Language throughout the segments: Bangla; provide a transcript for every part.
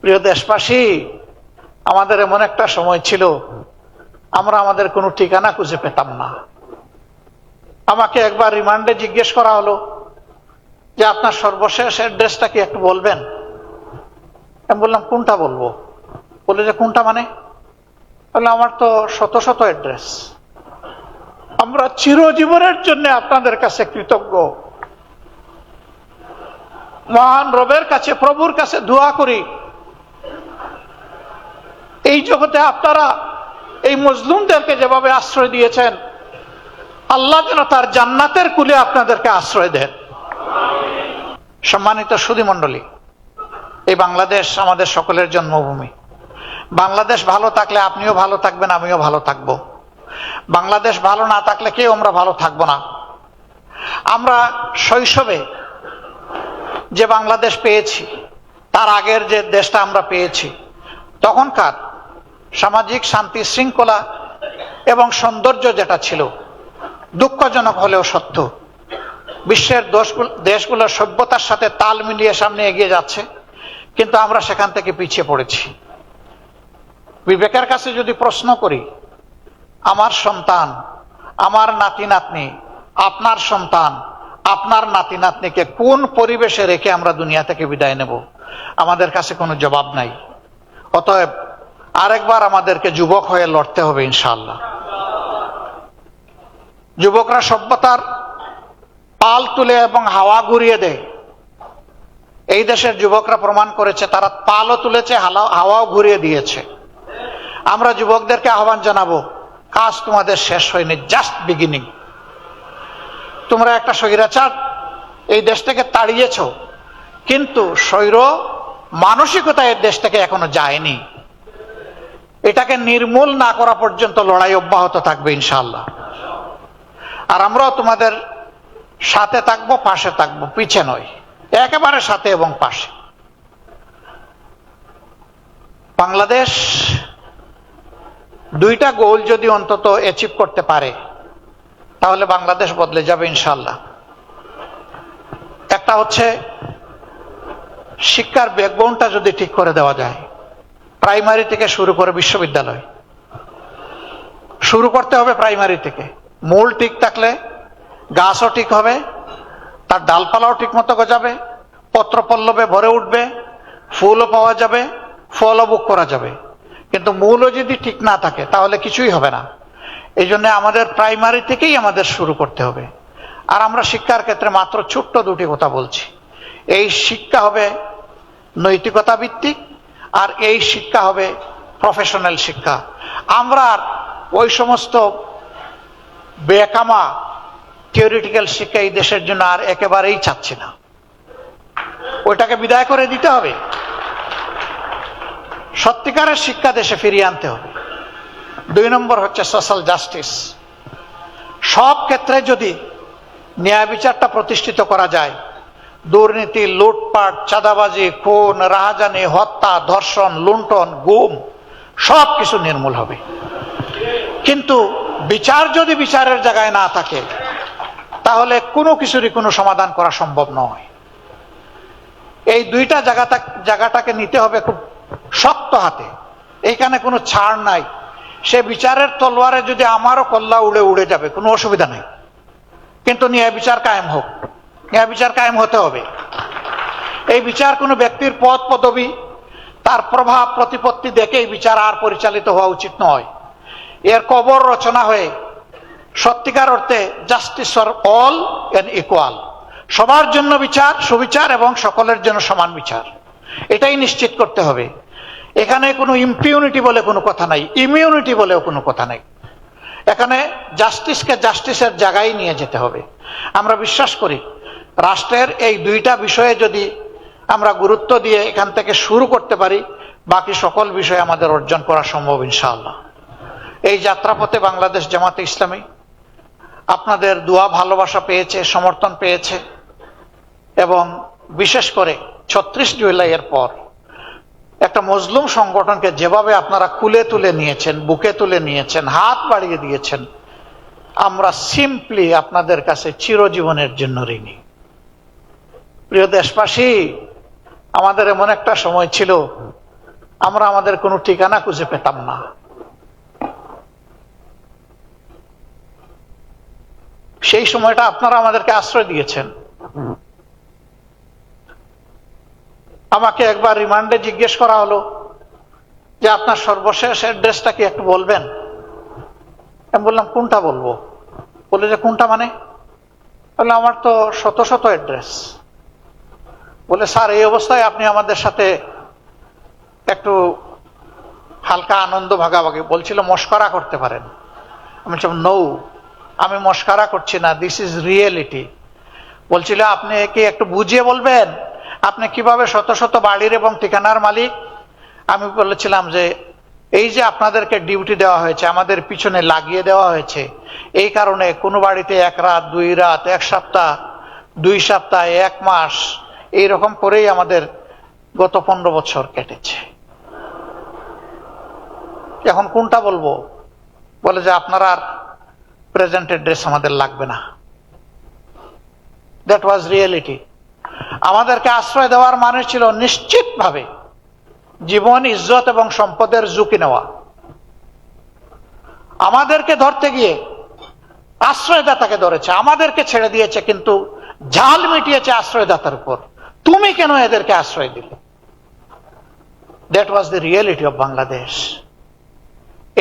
প্রিয় দেশবাসী, আমাদের এমন একটা সময় ছিল আমরা আমাদের কোনো ঠিকানা খুঁজে পেতাম না। আমাকে একবার রিমান্ডে জিজ্ঞেস করা হলো যে আপনার সর্বশেষ অ্যাড্রেসটা কি একটু বলবেন। আমি বললাম কোনটা বলবো? বলে যে কোনটা মানে? বললাম আমার তো শত শত অ্যাড্রেস। আমরা চিরজীবনের জন্য আপনাদের কাছে কৃতজ্ঞ। মহান রবের কাছে, প্রভুর কাছে দোয়া করি এই জগতে আপনারা এই মজলুমদেরকে যেভাবে আশ্রয় দিয়েছেন, আল্লাহ যেন তার জান্নাতের কুলে আপনাদেরকে আশ্রয় দেন। সম্মানিত সুধী মণ্ডলী, এই বাংলাদেশ আমাদের সকলের জন্মভূমি। বাংলাদেশ ভালো থাকলে আপনিও ভালো থাকবেন, আমিও ভালো থাকবো। বাংলাদেশ ভালো না থাকলে কেউ আমরা ভালো থাকবো না। আমরা শৈশবে যে বাংলাদেশ পেয়েছি, তার আগের যে দেশটা আমরা পেয়েছি, তখনকার সামাজিক শান্তি শৃঙ্খলা এবং সৌন্দর্য যেটা ছিল, দুঃখজনক হলেও সত্য, বিশ্বের দেশগুলোর সভ্যতার সাথে তাল মিলিয়ে সামনে এগিয়ে যাচ্ছে, কিন্তু আমরা সেখান থেকে পিছিয়ে পড়েছি। বিবেকের কাছে যদি প্রশ্ন করি, আমার সন্তান, আমার নাতি নাতনি, আপনার সন্তান, আপনার নাতি নাতনিকে কোন পরিবেশে রেখে আমরা দুনিয়া থেকে বিদায় নেব, আমাদের কাছে কোনো জবাব নাই। অতএব আরেকবার আমাদেরকে যুবক হয়ে লড়তে হবে ইনশাআল্লাহ। যুবকরা সভ্যতার পাল তুলে এবং হাওয়া ঘুরিয়ে দেয়। এই দেশের যুবকরা প্রমাণ করেছে তারা পালও তুলেছে, হাওয়াও ঘুরিয়ে দিয়েছে। আমরা যুবকদেরকে আহ্বান জানাবো, কাজ তোমাদের শেষ হয়নি, জাস্ট বিগিনিং। তোমরা একটা স্বৈরাচার এই দেশ থেকে তাড়িয়েছ, কিন্তু স্বৈর মানসিকতা এই দেশ থেকে এখনো যায়নি। এটাকে নির্মূল না করা পর্যন্ত লড়াই অব্যাহত থাকবে ইনশাআল্লাহ। আর আমরাও তোমাদের সাথে থাকবো, পাশে থাকবো, পিছে নয়, একেবারে সাথে এবং পাশে। বাংলাদেশ দুইটা গোল যদি অন্তত অ্যাচিভ করতে পারে, তাহলে বাংলাদেশ বদলে যাবে ইনশাআল্লাহ। একটা হচ্ছে শিক্ষার ব্যাকবোনটা যদি ঠিক করে দেওয়া যায়, প্রাইমারি থেকে শুরু করে বিশ্ববিদ্যালয় শুরু করতে হবে। প্রাইমারি থেকে মূল ঠিক থাকলে গাছও ঠিক হবে, তার ডালপালাও ঠিক মতো গজাবে, পত্র পল্লবে ভরে উঠবে, ফুলও পাওয়া যাবে, ফলও ভোগ করা যাবে। কিন্তু মূলও যদি ঠিক না থাকে তাহলে কিছুই হবে না। এই জন্য আমাদের প্রাইমারি থেকেই আমাদের শুরু করতে হবে। আর আমরা শিক্ষার ক্ষেত্রে মাত্র ছোট্ট দুটি কথা বলছি। এই শিক্ষা হবে নৈতিকতা ভিত্তিক, আর এই শিক্ষা হবে প্রফেশনাল শিক্ষা। আমরা ওই সমস্ত বেকামা থিওরিটিক্যাল শিক্ষা এই দেশের জন্য আর একেবারেই চাচ্ছি না। ওইটাকে বিদায় করে দিতে হবে। সত্যিকারের শিক্ষা দেশে ফিরিয়ে আনতে হবে। 2 নম্বর হচ্ছে সোশ্যাল জাস্টিস। সব ক্ষেত্রে যদি ন্যায় বিচারটা প্রতিষ্ঠিত করা যায়, দুর্নীতি, লুটপাট, চাঁদাবাজি, খুন, রাহাজানি, হত্যা, ধর্ষণ, লুণ্ঠন, গুম সব কিছু নির্মূল হবে। কিন্তু বিচার যদি বিচারের জায়গায় না থাকে, তাহলে কোনো কিছুরই কোনো সমাধান করা সম্ভব নয়। এই দুইটা জায়গাটাকে নিতে হবে খুব শক্ত হাতে। এইখানে কোনো ছাড় নাই। সে বিচারের তলোয়ারে যদি আমারও কল্লা উড়ে উড়ে যাবে, কোনো অসুবিধা নেই, কিন্তু ন্যায় বিচার কায়েম হোক। ন্যায় বিচার কায়েম হতে হবে। এই বিচার কোনো ব্যক্তির পদ পদবি, তার প্রভাব প্রতিপত্তি দেখে এই বিচার আর পরিচালিত হওয়া উচিত নয়। এর কবর রচনা হয়ে সত্যিকার অর্থে justice for all and equal, সবার জন্য বিচার, সুবিচার এবং সকলের জন্য সমান বিচার, এটাই নিশ্চিত করতে হবে। এখানে কোনো ইম্পিউনিটি বলে কোনো কথা নাই, ইমিউনিটি বলেও কোনো কথা নাই। এখানে জাস্টিসকে জাস্টিসের জায়গায় নিয়ে যেতে হবে। আমরা বিশ্বাস করি রাষ্ট্রের এই দুইটা বিষয়ে যদি আমরা গুরুত্ব দিয়ে এখান থেকে শুরু করতে পারি, বাকি সকল বিষয় আমাদের অর্জন করা সম্ভব ইনশাআল্লাহ। এই যাত্রাপথে বাংলাদেশ জামাতে ইসলামী আপনাদের দোয়া ভালোবাসা পেয়েছে, সমর্থন পেয়েছে, এবং বিশেষ করে 36 জুলাইয়ের পর একটা মজলুম সংগঠনকে যেভাবে আপনারা কুলে তুলে নিয়েছেন, বুকে তুলে নিয়েছেন, হাত বাড়িয়ে দিয়েছেন, আমরা সিম্পলি আপনাদের কাছে চিরজীবনের জন্য ঋণী। প্রিয় দেশবাসী, আমাদের এমন একটা সময় ছিল আমরা আমাদের কোনো ঠিকানা খুঁজে পেতাম না। সেই সময়টা আপনারা আমাদেরকে আশ্রয় দিয়েছেন। আমাকে একবার রিমান্ডে জিজ্ঞেস করা হলো যে আপনার সর্বশেষ অ্যাড্রেসটা কি একটু বলবেন। আমি বললাম কোনটা বলবো? বলে যে কোনটা মানে? বললাম আমার তো শত শত অ্যাড্রেস। বলে স্যার এই অবস্থায় আপনি আমাদের সাথে একটু হালকা আনন্দ ভাগাভাগি, বলছিল মস্করা করতে পারেন। আমি বলছিলাম নো, আমি মস্করা করছি না, দিস ইজ রিয়েলিটি। বলছিল আপনি কি একটু বুঝিয়ে বলবেন আপনি কিভাবে শত শত বাড়ির এবং ঠিকানার মালিক? আমি বলেছিলাম যে এই যে আপনাদেরকে ডিউটি দেওয়া হয়েছে, আমাদের পিছনে লাগিয়ে দেওয়া হয়েছে, এই কারণে কোনো বাড়িতে 1 রাত 2 রাত 1 সপ্তাহ 2 সপ্তাহ 1 মাস এইরকম করেই আমাদের গত 15 বছর কেটেছে। এখন কোনটা বলবো? বলে যে আপনার আর প্রেজেন্ট অ্যাড্রেস আমাদের লাগবে না। That was reality. আমাদেরকে আশ্রয় দেওয়ার মানে ছিল নিশ্চিতভাবে জীবন, ইজ্জত এবং সম্পদের ঝুঁকি নেওয়া। আমাদেরকে ধরতে গিয়ে আশ্রয়দাতাকে ধরেছে, আমাদেরকে ছেড়ে দিয়েছে, কিন্তু ঝাল মিটিয়েছে আশ্রয়দাতার উপর। তুমি কেন এদেরকে আশ্রয় দিলে? That was the reality of Bangladesh.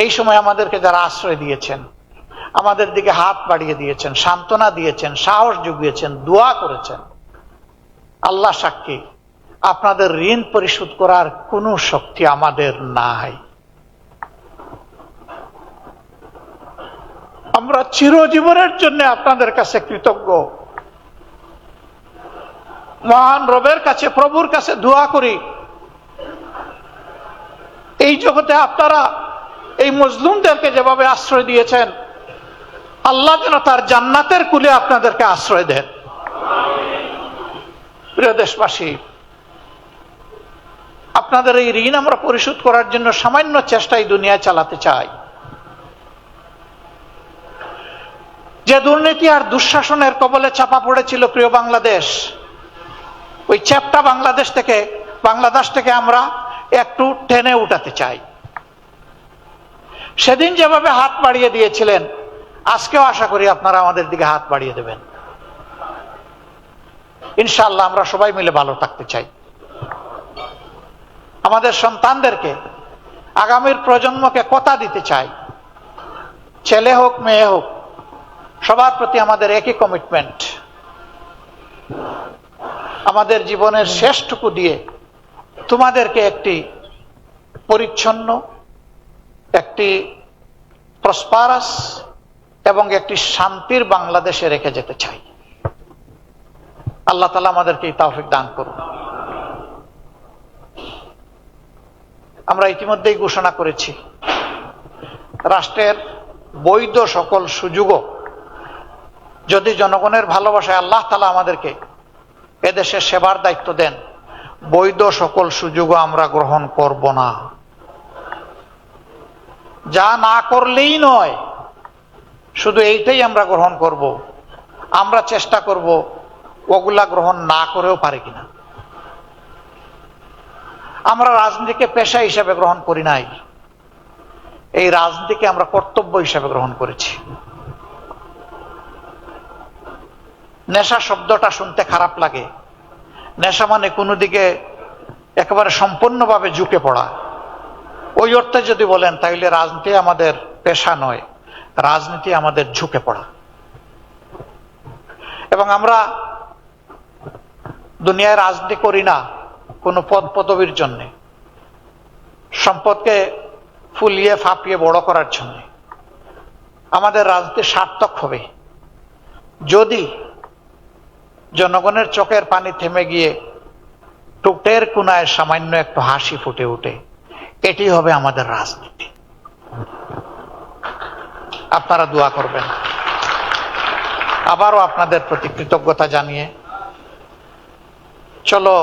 এই সময় আমাদেরকে যারা আশ্রয় দিয়েছেন, আমাদের দিকে হাত বাড়িয়ে দিয়েছেন, সান্ত্বনা দিয়েছেন, সাহস জুগিয়েছেন, দোয়া করেছেন, আল্লাহ সাক্ষী আপনাদের ঋণ পরিশোধ করার কোনো শক্তি আমাদের নাই। আমরা চিরজীবনের জন্য আপনাদের কাছে কৃতজ্ঞ। মহান রবের কাছে, প্রভুর কাছে দোয়া করি এই জগতে আপনারা এই মজলুমদেরকে যেভাবে আশ্রয় দিয়েছেন, আল্লাহ যেন তার জান্নাতের কুলে আপনাদেরকে আশ্রয় দেন। প্রিয় দেশবাসী, আপনাদের এই ঋণ আমরা পরিশোধ করার জন্য সামান্য চেষ্টাই দুনিয়ায় চালাতে চাই। যে দুর্নীতি আর দুঃশাসনের কবলে চাপা পড়েছিল প্রিয় বাংলাদেশ, ওই চ্যাপ্টা বাংলাদেশ থেকে আমরা একটু টেনে উঠাতে চাই। সেদিন যেভাবে হাত বাড়িয়ে দিয়েছিলেন, আজকেও আশা করি আপনারা আমাদের দিকে হাত বাড়িয়ে দেবেন। ইনশাআল্লাহ আমরা সবাই মিলে ভালো থাকতে চাই। আমাদের সন্তানদেরকে, আগামীর প্রজন্মকে কথা দিতে চাই, ছেলে হোক মেয়ে হোক, সবার প্রতি আমাদের একই কমিটমেন্ট। আমাদের জীবনের শেষটুকু দিয়ে তোমাদেরকে একটি পরিচ্ছন্ন, একটি প্রসপারাস এবং একটি শান্তির বাংলাদেশে রেখে যেতে চাই। আল্লাহ তাআলা আমাদেরকে এই তৌফিক দান করুন। আমরা ইতিমধ্যেই ঘোষণা করেছি, রাষ্ট্রের বৈধ সকল সুযোগও যদি জনগণের ভালোবাসায় আল্লাহ তাআলা আমাদেরকে এদেশের সেবার দায়িত্ব দেন, বৈধ সকল সুযোগও আমরা গ্রহণ করব না। যা না করলেই নয়, শুধু এইটাই আমরা গ্রহণ করব। আমরা চেষ্টা করব ওগুলা গ্রহণ না করেও পারি কিনা। আমরা রাজনীতিকে পেশা হিসেবে গ্রহণ করি নাই, এই রাজনীতিকে আমরা কর্তব্য হিসেবে গ্রহণ করেছি। নেশা শব্দটা শুনতে খারাপ লাগে। নেশা মানে কোনো দিকে একেবারে সম্পূর্ণভাবে ঝুঁকে পড়া। ওই অর্থে যদি বলেন তাহলে রাজনীতি আমাদের পেশা নয়, রাজনীতি আমাদের ঝুঁকে পড়া। এবং আমরা দুনিয়ায় রাজনীতি করি না কোনো পদ পদবীর জন্য, সম্পদকে ফুলিয়ে ফাঁপিয়ে বড় করার জন্য। আমাদের রাজনীতি সার্থক হবে যদি জনগণের চোখের পানি থেমে গিয়ে টুকটের কোনায় সামান্য একটু হাসি ফুটে ওঠে। এটি হবে আমাদের রাজনীতি। আপনারা দোয়া করবেন। আবারও আপনাদের প্রতি কৃতজ্ঞতা জানিয়ে চলো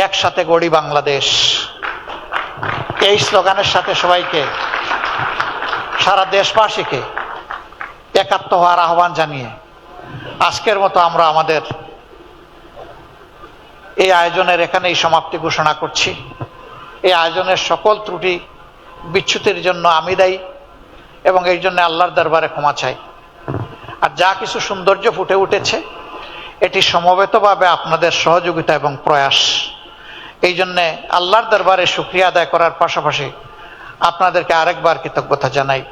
একসাথে গড়ি বাংলাদেশ, এই স্লোগানের সাথে সবাইকে, সারা দেশবাসীকে একাত্ম হওয়ার আহ্বান জানিয়ে আজকের মতো আমরা আমাদের এই আয়োজনের এখানেই সমাপ্তি ঘোষণা করছি। এই আয়োজনের সকল ত্রুটি বিচ্যুতির জন্য আমি দায়ী এবং এই জন্য আল্লাহর দরবারে ক্ষমা চাই। আর যা কিছু সৌন্দর্য ফুটে উঠেছে এটি সমবেতভাবে আপনাদের সহযোগিতা এবং প্রয়াস। এই জন্যে আল্লাহর দরবারে শুকরিয়া আদায় করার পাশাপাশি আপনাদেরকে আরেকবার কৃতজ্ঞতা জানাই।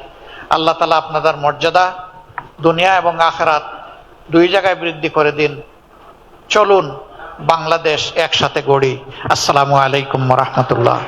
আল্লাহ তাআলা আপনাদের মর্যাদা দুনিয়া এবং আখিরাত দুই জায়গায় বৃদ্ধি করে দিন। চলুন বাংলাদেশ একসাথে গড়ি। আসসালামু আলাইকুম ওয়া রাহমাতুল্লাহ।